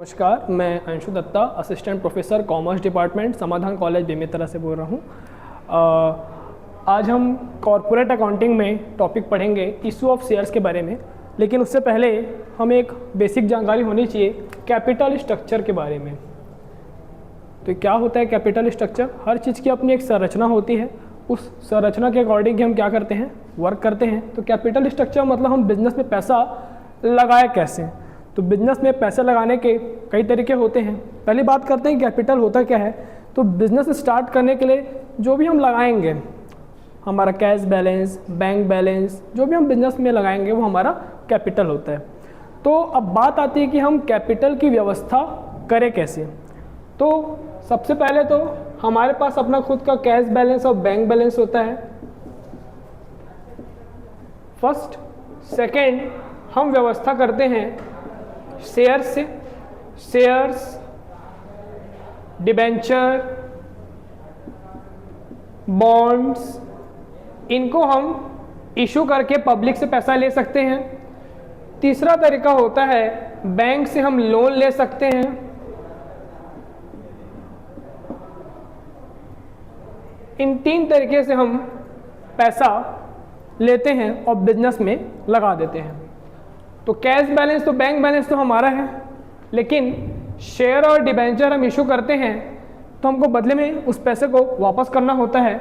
नमस्कार, मैं Anshu Datta, assistant professor commerce department, Samadhan college Bemetara से बोल रहा हूँ। आज हम कॉरपोरेट अकाउंटिंग में टॉपिक पढ़ेंगे इशू ऑफ शेयर्स के बारे में, लेकिन उससे पहले हमें एक बेसिक जानकारी होनी चाहिए कैपिटल स्ट्रक्चर के बारे में। तो क्या होता है कैपिटल स्ट्रक्चर? हर चीज़ की अपनी एक संरचना होती है, उस संरचना के अकॉर्डिंग हम क्या करते हैं, वर्क करते हैं। तो कैपिटल स्ट्रक्चर मतलब हम बिजनेस में पैसा लगाए कैसे। तो बिजनेस में पैसे लगाने के कई तरीके होते हैं। पहली बात करते हैं कैपिटल होता क्या है। तो बिजनेस स्टार्ट करने के लिए जो भी हम लगाएंगे, हमारा कैश बैलेंस, बैंक बैलेंस, जो भी हम बिजनेस में लगाएंगे वो हमारा कैपिटल होता है। तो अब बात आती है कि हम कैपिटल की व्यवस्था करें कैसे। तो सबसे पहले तो हमारे पास अपना खुद का कैश बैलेंस और बैंक बैलेंस होता है फर्स्ट। सेकेंड, हम व्यवस्था करते हैं शेयर्स से। शेयर्स, डिबेंचर, बॉन्ड्स, इनको हम इशू करके पब्लिक से पैसा ले सकते हैं। तीसरा तरीका होता है बैंक से हम लोन ले सकते हैं। इन तीन तरीके से हम पैसा लेते हैं और बिजनेस में लगा देते हैं। तो कैश बैलेंस तो बैंक बैलेंस तो हमारा है, लेकिन शेयर और डिबेंचर हम इशू करते हैं तो हमको बदले में उस पैसे को वापस करना होता है।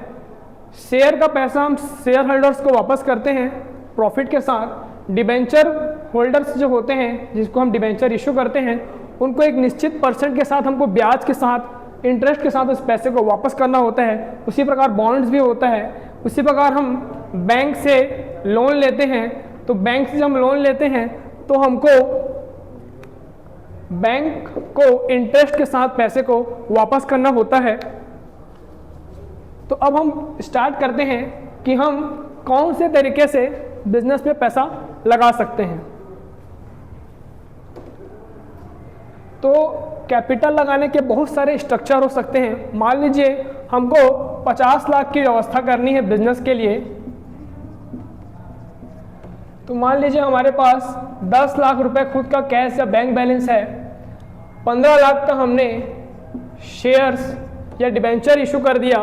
शेयर का पैसा हम शेयर होल्डर्स को वापस करते हैं प्रॉफिट के साथ। डिबेंचर होल्डर्स जो होते हैं, जिसको हम डिबेंचर इशू करते हैं, उनको एक निश्चित परसेंट के साथ हमको ब्याज के साथ, इंटरेस्ट के साथ उस पैसे को वापस करना होता है। उसी प्रकार बॉन्ड्स भी होता है। उसी प्रकार हम बैंक से लोन लेते हैं। तो बैंक से जब हम लोन लेते हैं तो हमको बैंक को इंटरेस्ट के साथ पैसे को वापस करना होता है। तो अब हम स्टार्ट करते हैं कि हम कौन से तरीके से बिजनेस में पैसा लगा सकते हैं। तो कैपिटल लगाने के बहुत सारे स्ट्रक्चर हो सकते हैं। मान लीजिए हमको 50 लाख की व्यवस्था करनी है बिजनेस के लिए। तो मान लीजिए हमारे पास 10 लाख रुपए खुद का कैश या बैंक बैलेंस है। 15 लाख का हमने शेयर्स या डिबेंचर इशू कर दिया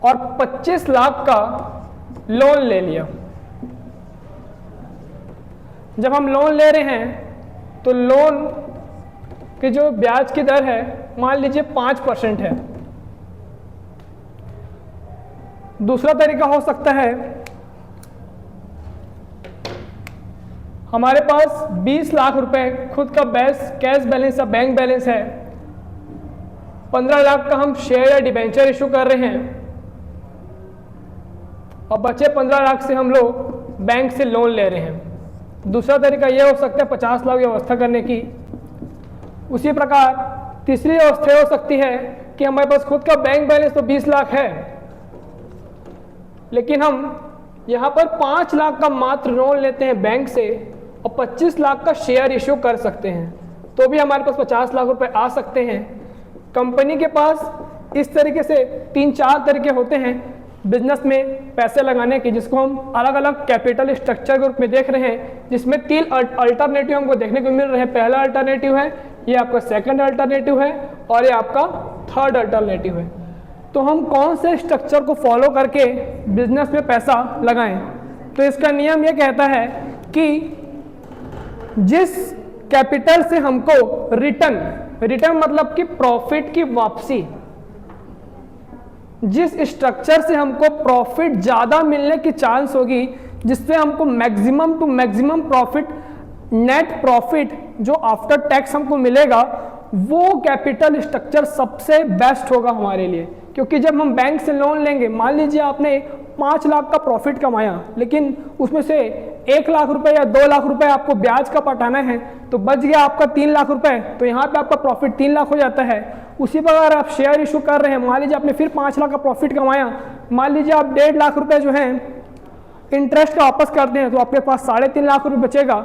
और 25 लाख का लोन ले लिया। जब हम लोन ले रहे हैं तो लोन की जो ब्याज की दर है मान लीजिए 5% है। दूसरा तरीका हो सकता है हमारे पास 20 लाख रुपए खुद का कैश बैलेंस या बैंक बैलेंस है। 15 लाख का हम शेयर या डिबेंचर इशू कर रहे हैं और बचे 15 लाख से हम लोग बैंक से लोन ले रहे हैं। दूसरा तरीका यह हो सकता है 50 लाख व्यवस्था करने की। उसी प्रकार तीसरी व्यवस्था हो सकती है कि हमारे पास खुद का बैंक बैलेंस तो 20 लाख है, लेकिन हम यहाँ पर 5 लाख का मात्र लोन लेते हैं बैंक से और 25 लाख का शेयर इशू कर सकते हैं। तो भी हमारे पास 50 लाख रुपए आ सकते हैं। कंपनी के पास इस तरीके से 3-4 तरीके होते हैं बिजनेस में पैसे लगाने के, जिसको हम अलग अलग कैपिटल स्ट्रक्चर के रूप में देख रहे हैं, जिसमें 3 अल्टरनेटिव हमको देखने को मिल रहे हैं। पहला अल्टरनेटिव है, ये आपका सेकंड अल्टरनेटिव है और ये आपका थर्ड अल्टरनेटिव है। तो हम कौन से स्ट्रक्चर को फॉलो करके बिजनेस में पैसा लगाएं? तो इसका नियम ये कहता है कि जिस कैपिटल से हमको रिटर्न मतलब कि प्रॉफिट की वापसी, जिस स्ट्रक्चर से हमको प्रॉफिट ज्यादा मिलने की चांस होगी, जिससे हमको maximum to maximum profit, net profit जो आफ्टर टैक्स हमको मिलेगा, वो कैपिटल स्ट्रक्चर सबसे बेस्ट होगा हमारे लिए। क्योंकि जब हम बैंक से लोन लेंगे, मान लीजिए आपने 5 लाख का प्रॉफिट कमाया, लेकिन उसमें से 1 लाख रुपए या 2 लाख रुपए आपको ब्याज का पटाना है, तो बच गया आपका 3 लाख रुपए। तो यहाँ पे आपका प्रॉफिट 3 लाख हो जाता है। उसी प्रकार आप शेयर इशू कर रहे हैं, मान लीजिए आपने फिर 5 लाख का प्रॉफिट कमाया, मान लीजिए आप 1.5 लाख रुपए जो है इंटरेस्ट का वापस करते हैं, तो आपके पास 3.5 लाख रुपए बचेगा।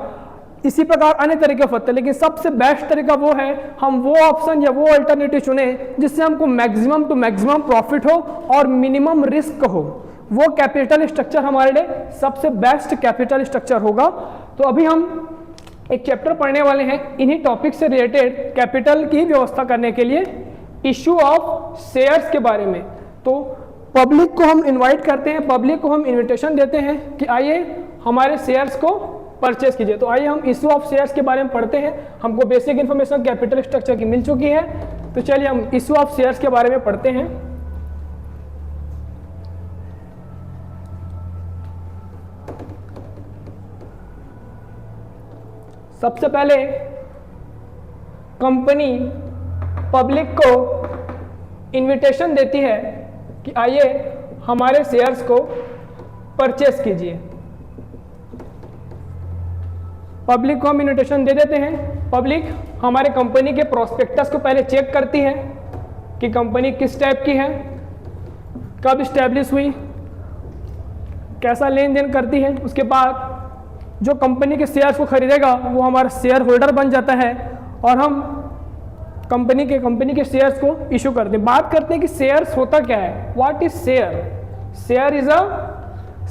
इसी प्रकार अन्य तरीके होते हैं, लेकिन सबसे बेस्ट तरीका वो है हम वो ऑप्शन या वो अल्टरनेटिव चुने जिससे हमको मैक्सिमम टू मैक्सिमम प्रॉफिट हो और मिनिमम रिस्क हो। वो कैपिटल स्ट्रक्चर हमारे लिए सबसे बेस्ट कैपिटल स्ट्रक्चर होगा। तो अभी हम एक चैप्टर पढ़ने वाले हैं इन्हीं टॉपिक से रिलेटेड कैपिटल की व्यवस्था करने के लिए इशू ऑफ शेयर्स के बारे में। तो पब्लिक को हम इनवाइट करते हैं, पब्लिक को हम इनविटेशन देते हैं कि आइए हमारे शेयर्स को परचेस कीजिए। तो आइए हम इशू ऑफ शेयर्स के बारे में पढ़ते हैं। हमको बेसिक इन्फॉर्मेशन कैपिटल स्ट्रक्चर की मिल चुकी है, तो चलिए हम इशू ऑफ शेयर्स के बारे में पढ़ते हैं। सबसे पहले कंपनी पब्लिक को इनविटेशन देती है कि आइए हमारे शेयर्स को परचेस कीजिए। पब्लिक को हम इनविटेशन दे देते हैं। पब्लिक हमारे कंपनी के प्रोस्पेक्टस को पहले चेक करती है कि कंपनी किस टाइप की है, कब इस्टेब्लिश हुई, कैसा लेन देन करती है। उसके बाद जो कंपनी के शेयर्स को खरीदेगा वो हमारा शेयर होल्डर बन जाता है और हम कंपनी के शेयर्स को इशू करते हैं। बात करते हैं कि शेयर्स होता क्या है। What is share? Share is a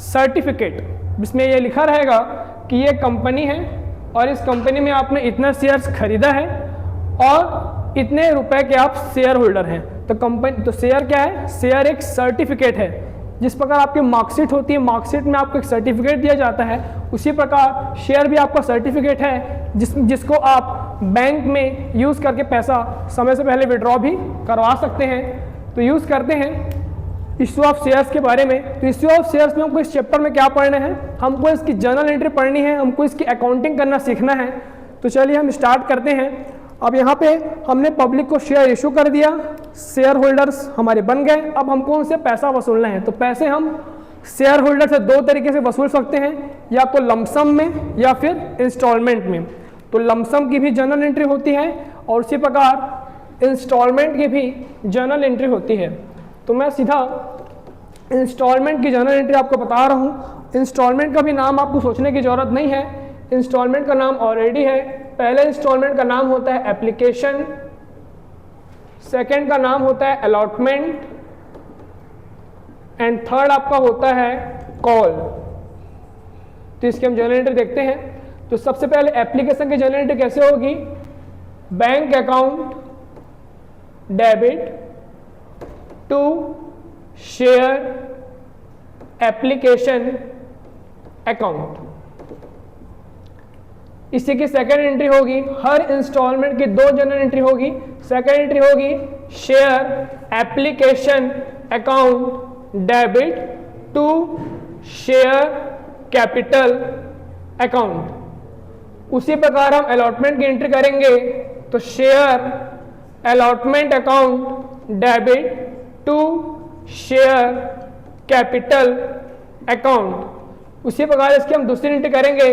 certificate, जिसमें ये लिखा रहेगा कि ये कंपनी है और इस कंपनी में आपने इतना शेयर्स खरीदा है और इतने रुपए के आप शेयर होल्डर हैं। तो शेयर क्या है? शेयर एक सर्टिफिकेट है। जिस प्रकार आपकी मार्कशीट होती है, मार्कशीट में आपको एक सर्टिफिकेट दिया जाता है, उसी प्रकार शेयर भी आपका सर्टिफिकेट है जिसको आप बैंक में यूज़ करके पैसा समय से पहले विड्रॉ भी करवा सकते हैं। तो यूज़ करते हैं इशू ऑफ शेयर्स के बारे में। तो इशू ऑफ शेयर्स में हमको इस चैप्टर में क्या पढ़ना है? हमको इसकी जर्नल एंट्री पढ़नी है, हमको इसकी अकाउंटिंग करना सीखना है। तो चलिए हम स्टार्ट करते हैं। अब यहाँ पे हमने पब्लिक को शेयर इशू कर दिया, शेयर होल्डर्स हमारे बन गए। अब हमको उनसे पैसा वसूलना है। तो पैसे हम शेयर होल्डर से दो तरीके से वसूल सकते हैं, या तो लमसम में या फिर इंस्टॉलमेंट में। तो लमसम की भी जर्नल एंट्री होती है और उसी प्रकार इंस्टॉलमेंट की भी जर्नल एंट्री होती है। तो मैं सीधा इंस्टॉलमेंट की जर्नल एंट्री आपको बता रहा हूँ। इंस्टॉलमेंट का भी नाम आपको सोचने की ज़रूरत नहीं है, इंस्टॉलमेंट का नाम ऑलरेडी है। पहले इंस्टॉलमेंट का नाम होता है एप्लीकेशन, सेकंड का नाम होता है अलॉटमेंट एंड थर्ड आपका होता है कॉल। तो इसकी हम जर्नल एंट्री देखते हैं। तो सबसे पहले एप्लीकेशन की जर्नल एंट्री कैसे होगी? Bank account debit to share application account. इसी की सेकेंड एंट्री होगी, हर इंस्टॉलमेंट की दो जर्नल एंट्री होगी। सेकेंड एंट्री होगी share application account debit to share capital account. उसी प्रकार हम अलॉटमेंट की एंट्री करेंगे तो share allotment account debit to share capital account. उसी प्रकार इसकी हम दूसरी एंट्री करेंगे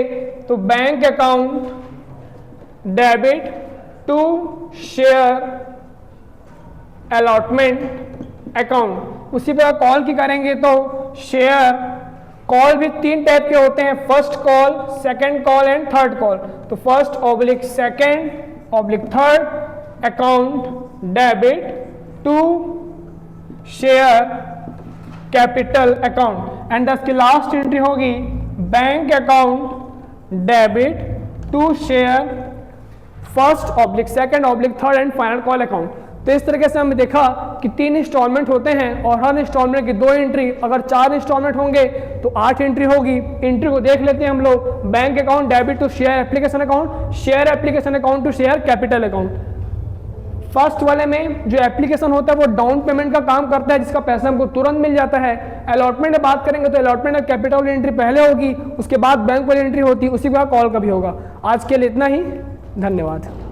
तो bank account debit to share allotment account. उसी प्रकार कॉल की करेंगे तो शेयर कॉल भी तीन टाइप के होते हैं, first call, second call and third call. तो first oblique second oblique third account debit to share capital account. And इसकी लास्ट एंट्री होगी bank account debit to share first oblique second oblique third and final call account. तो इस तरीके से हमने देखा कि 3 इंस्टॉलमेंट होते हैं और हर इंस्टॉलमेंट की 2 एंट्री। अगर 4 इंस्टॉलमेंट होंगे तो 8 एंट्री होगी। एंट्री को देख लेते हैं हम लोग। Bank account debit to share application account, share application account to share capital account. First वाले में जो एप्लीकेशन होता है वो डाउन पेमेंट का काम करता है, जिसका पैसा हमको तुरंत मिल जाता है। अलॉटमेंट में बात करेंगे तो अलॉटमेंट और कैपिटल एंट्री पहले होगी, उसके बाद बैंक वाली एंट्री होती है, उसी के बाद कॉल का भी होगा। आज के लिए इतना ही, धन्यवाद।